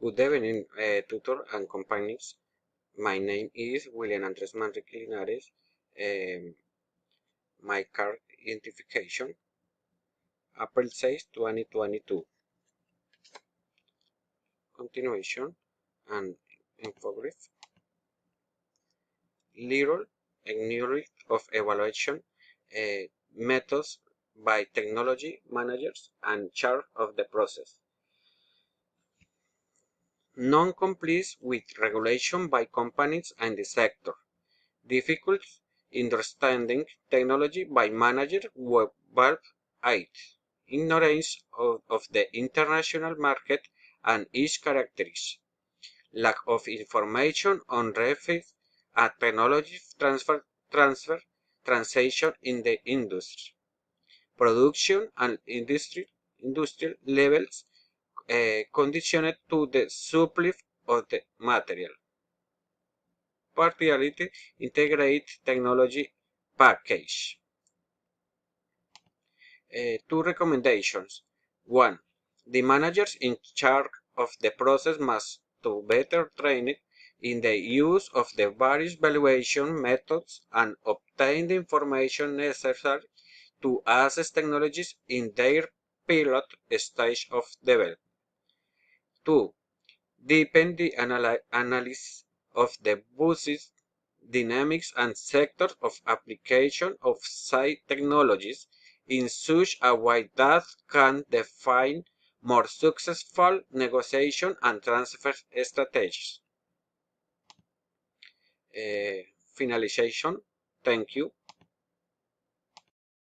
Good evening, tutor and companions. My name is William Andres Manrique Linares. My card identification, April 6, 2022. Continuation and infographic. Little ignorance of evaluation methods by technology managers and charge of the process. Non-compliance with regulation by companies and the sector. Difficult understanding technology by manager Valve 8. Ignorance of the international market and its characteristics. Lack of information on refit and technology transfer transition in the industry. Production and industrial levels conditioned to the supply of the material. Partiality integrate technology package. Two recommendations. One, the managers in charge of the process must to better trained in the use of the various valuation methods and obtain the information necessary to assess technologies in their pilot stage of development. 2. Deepen the analysis of the business dynamics and sectors of application of site technologies in such a way that can define more successful negotiation and transfer strategies. Finalization. Thank you.